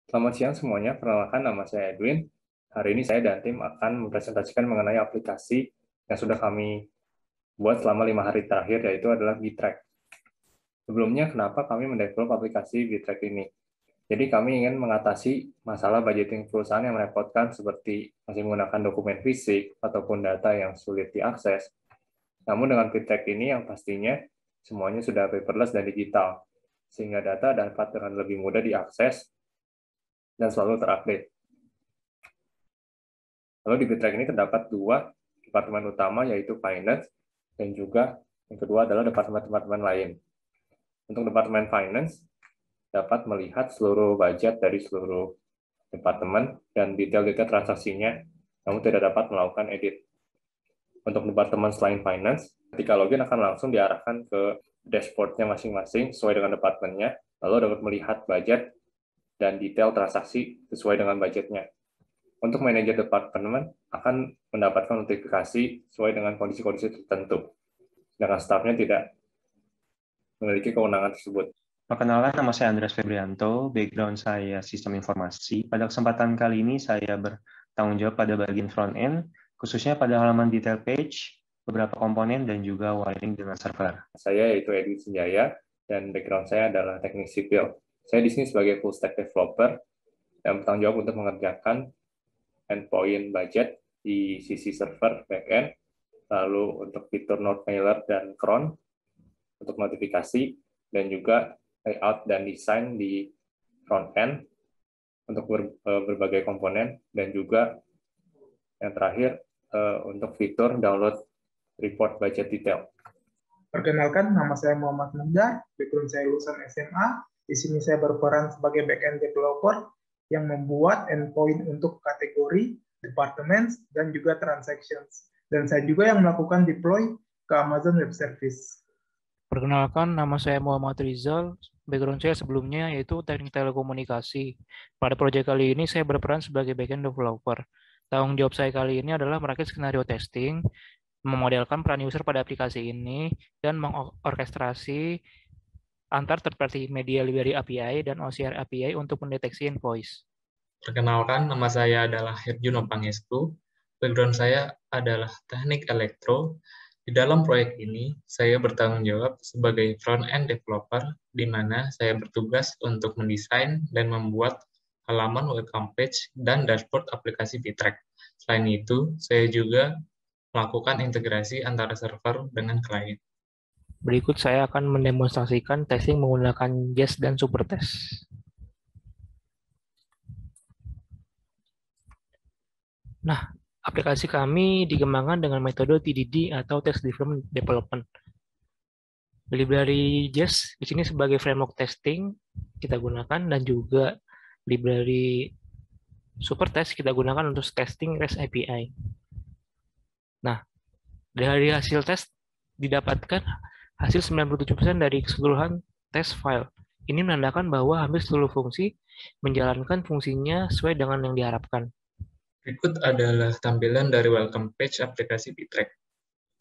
Selamat siang semuanya, perkenalkan nama saya Edwin. Hari ini saya dan tim akan mempresentasikan mengenai aplikasi yang sudah kami buat selama 5 hari terakhir, yaitu adalah Bitrack. Sebelumnya, kenapa kami mendevelop aplikasi Bitrack ini? Jadi kami ingin mengatasi masalah budgeting perusahaan yang merepotkan seperti masih menggunakan dokumen fisik ataupun data yang sulit diakses. Namun dengan Bitrack ini yang pastinya semuanya sudah paperless dan digital, sehingga data dapat dengan lebih mudah diakses dan selalu terupdate. Lalu di Bitrack ini terdapat dua departemen utama, yaitu Finance dan juga yang kedua adalah departemen-departemen lain. Untuk Departemen Finance dapat melihat seluruh budget dari seluruh departemen dan detail-detail transaksinya, namun tidak dapat melakukan edit. Untuk departemen selain Finance, ketika login akan langsung diarahkan ke dashboard-nya masing-masing sesuai dengan departemennya, lalu dapat melihat budget dan detail transaksi sesuai dengan budgetnya. Untuk manajer departemen akan mendapatkan notifikasi sesuai dengan kondisi-kondisi tertentu, sedangkan stafnya tidak memiliki kewenangan tersebut. Perkenalkan, nama saya Andreas Febrianto, background saya sistem informasi. Pada kesempatan kali ini saya bertanggung jawab pada bagian front-end, khususnya pada halaman detail page, beberapa komponen, dan juga wiring dengan server. Saya yaitu Edwin Senjaya, dan background saya adalah teknik sipil. Saya di sini sebagai full stack developer dan bertanggung jawab untuk mengerjakan endpoint budget di sisi server backend, lalu untuk fitur node mailer dan cron untuk notifikasi, dan juga layout dan desain di front end untuk berbagai komponen, dan juga yang terakhir untuk fitur download report budget detail. Perkenalkan, nama saya Muhammad Muda, background saya lulusan SMA. Di sini saya berperan sebagai backend developer yang membuat endpoint untuk kategori, departments, dan juga transactions. Dan saya juga yang melakukan deploy ke Amazon Web Service. Perkenalkan, nama saya Muhammad Rizal. Background saya sebelumnya yaitu teknik telekomunikasi. Pada proyek kali ini saya berperan sebagai backend developer. Tanggung jawab saya kali ini adalah merakit skenario testing, memodelkan peran user pada aplikasi ini, dan mengorkestrasi antar third-party media library API dan OCR API untuk mendeteksi invoice. Perkenalkan, nama saya adalah Herjuno Pangestu. Background saya adalah teknik elektro. Di dalam proyek ini, saya bertanggung jawab sebagai front-end developer, di mana saya bertugas untuk mendesain dan membuat halaman welcome page dan dashboard aplikasi Bitrack. Selain itu, saya juga melakukan integrasi antara server dengan klien. Berikut saya akan mendemonstrasikan testing menggunakan Jest dan Supertest. Nah, aplikasi kami dikembangkan dengan metode TDD atau Test Driven Development. Library Jest di sini sebagai framework testing kita gunakan, dan juga library Supertest kita gunakan untuk testing REST API. Nah, dari hasil tes didapatkan hasil 97% dari keseluruhan test file. Ini menandakan bahwa hampir seluruh fungsi menjalankan fungsinya sesuai dengan yang diharapkan. Berikut adalah tampilan dari welcome page aplikasi Bitrack.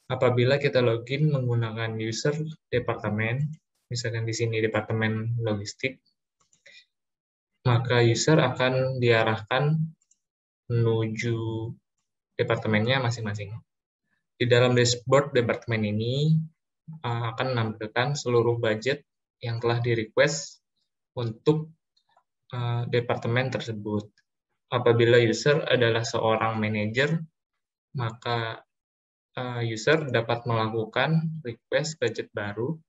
Apabila kita login menggunakan user departemen, misalkan di sini departemen logistik, maka user akan diarahkan menuju departemennya masing-masing. Di dalam dashboard departemen ini akan menampilkan seluruh budget yang telah di-request untuk departemen tersebut. Apabila user adalah seorang manajer, maka user dapat melakukan request budget baru.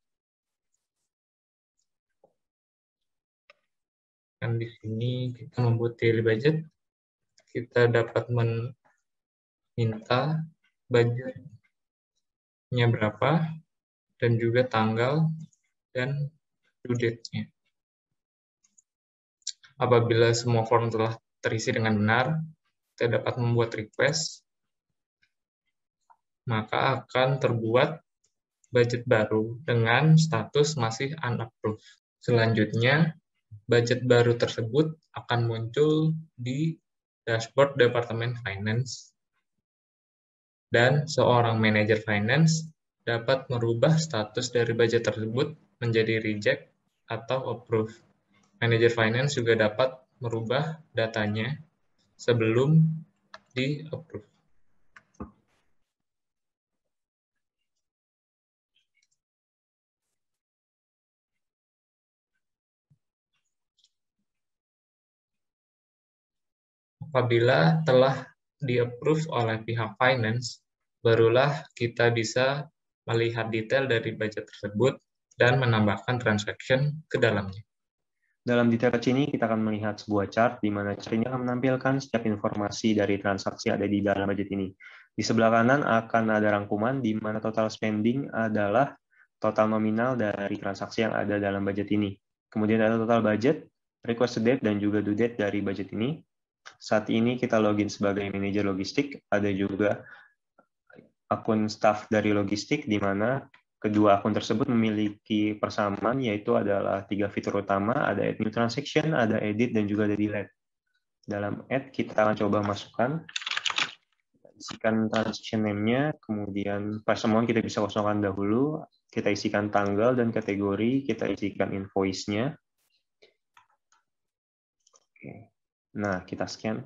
Dan di sini kita membuat daily budget, kita dapat meminta budgetnya berapa, dan juga tanggal dan due date-nya. Apabila semua form telah terisi dengan benar, kita dapat membuat request, maka akan terbuat budget baru dengan status masih unapproved. Selanjutnya, budget baru tersebut akan muncul di dashboard Departemen Finance, dan seorang manajer finance dapat merubah status dari budget tersebut menjadi reject atau approve. Manajer finance juga dapat merubah datanya sebelum di-approve. Apabila telah di-approve oleh pihak finance, barulah kita bisa melihat detail dari budget tersebut dan menambahkan transaction ke dalamnya. Dalam detail batch ini, kita akan melihat sebuah chart di mana chart ini akan menampilkan setiap informasi dari transaksi ada di dalam budget ini. Di sebelah kanan akan ada rangkuman di mana total spending adalah total nominal dari transaksi yang ada dalam budget ini. Kemudian ada total budget, requested date, dan juga due date dari budget ini. Saat ini kita login sebagai manajer logistik, ada juga akun staff dari logistik di mana kedua akun tersebut memiliki persamaan, yaitu adalah 3 fitur utama, ada add new transaction, ada edit, dan juga ada delete. Dalam add, kita akan coba masukkan, isikan transaction name-nya, kemudian price amount kita bisa kosongkan dahulu, kita isikan tanggal dan kategori, kita isikan invoice-nya. Oke. Nah, kita scan.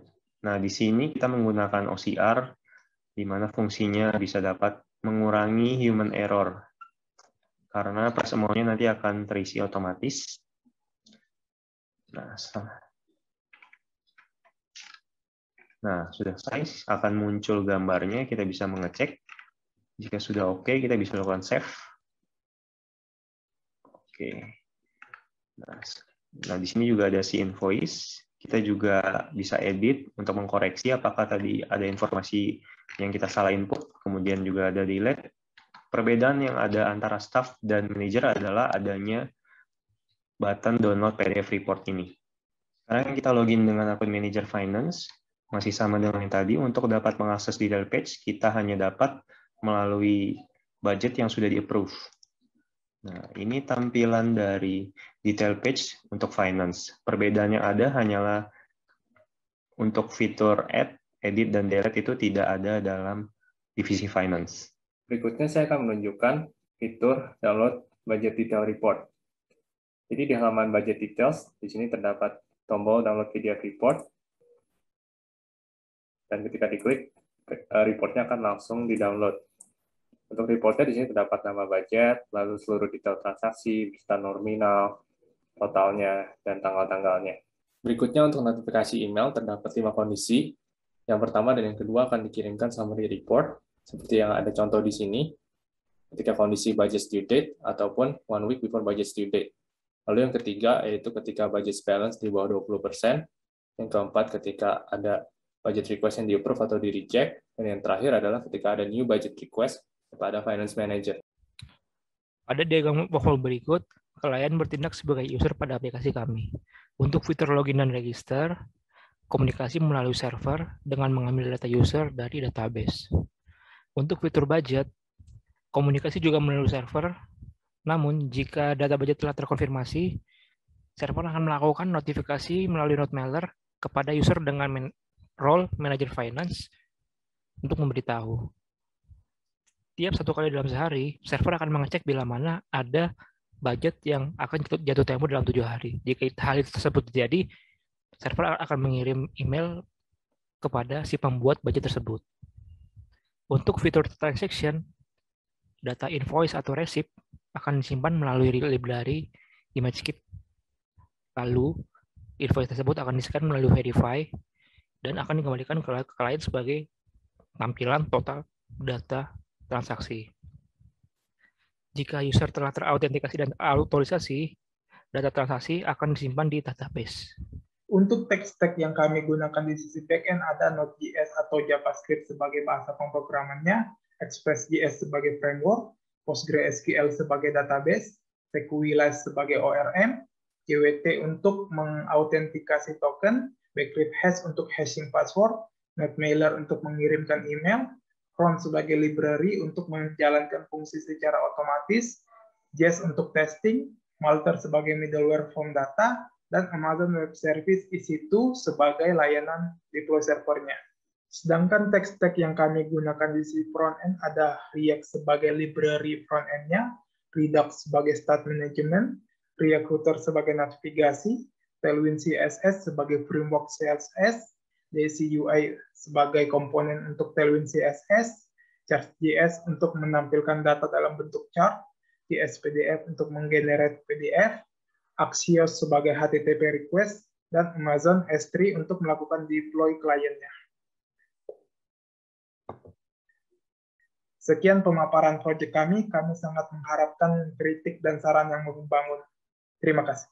Nah, di sini kita menggunakan OCR, di mana fungsinya bisa dapat mengurangi human error. Karena price amount-nya nanti akan terisi otomatis. Nah, sudah selesai, akan muncul gambarnya, kita bisa mengecek. Jika sudah oke, kita bisa lakukan save. Oke. Nah, di sini juga ada si invoice. Kita juga bisa edit untuk mengkoreksi apakah tadi ada informasi yang kita salah input, kemudian juga ada delete. Perbedaan yang ada antara staff dan manager adalah adanya button download PDF report ini. Sekarang kita login dengan akun manager finance, masih sama dengan yang tadi. Untuk dapat mengakses detail page, kita hanya dapat melalui budget yang sudah di-approve. Nah, ini tampilan dari detail page untuk finance. Perbedaan yang ada hanyalah untuk fitur add, edit, dan delete itu tidak ada dalam divisi finance. Berikutnya saya akan menunjukkan fitur download budget detail report. Jadi di halaman budget details, di sini terdapat tombol download PDF report. Dan ketika diklik, reportnya akan langsung di-download. Untuk reportnya di sini terdapat nama budget, lalu seluruh detail transaksi, beserta nominal, totalnya, dan tanggal-tanggalnya. Berikutnya untuk notifikasi email terdapat 5 kondisi. Yang pertama dan yang kedua akan dikirimkan summary report, seperti yang ada contoh di sini, ketika kondisi budget due date, ataupun 1 week before budget due date. Lalu yang ketiga, yaitu ketika budget balance di bawah 20%. Yang keempat, ketika ada budget request yang di-approve atau di-reject. Dan yang terakhir adalah ketika ada new budget request kepada finance manager. Pada diagram workflow berikut, klien bertindak sebagai user pada aplikasi kami. Untuk fitur login dan register, komunikasi melalui server dengan mengambil data user dari database. Untuk fitur budget, komunikasi juga melalui server, namun jika data budget telah terkonfirmasi, server akan melakukan notifikasi melalui note mailer kepada user dengan role manager finance untuk memberitahu. Tiap 1 kali dalam sehari, server akan mengecek bila mana ada budget yang akan jatuh tempo dalam 7 hari. Jika hal tersebut terjadi, server akan mengirim email kepada si pembuat budget tersebut. Untuk fitur transaction, data invoice atau receipt akan disimpan melalui library ImageKeep. Lalu, invoice tersebut akan di-scan melalui verify dan akan dikembalikan ke klien sebagai tampilan total data transaksi. Jika user telah terautentikasi dan terautorisasi, data transaksi akan disimpan di database. Untuk text stack yang kami gunakan di sisi backend ada Node.js atau JavaScript sebagai bahasa pemrogramannya, Express.js sebagai framework, PostgreSQL sebagai database, SQLite sebagai ORM, JWT untuk mengautentikasi token, Bcrypt hash untuk hashing password, NoteMailer untuk mengirimkan email, Cron sebagai library untuk menjalankan fungsi secara otomatis, Jest untuk testing, Malter sebagai middleware form data, dan Amazon Web Service EC2 sebagai layanan deploy servernya. Sedangkan text stack yang kami gunakan di sisi front-end ada React sebagai library front-end-nya, Redux sebagai start management, React Router sebagai navigasi, Tailwind CSS sebagai framework CSS, JC UI sebagai komponen untuk Tailwind CSS, Chart.js untuk menampilkan data dalam bentuk chart, TS-PDF untuk menggenerate PDF, Axios sebagai HTTP request, dan Amazon S3 untuk melakukan deploy kliennya. Sekian pemaparan proyek kami sangat mengharapkan kritik dan saran yang membangun. Terima kasih.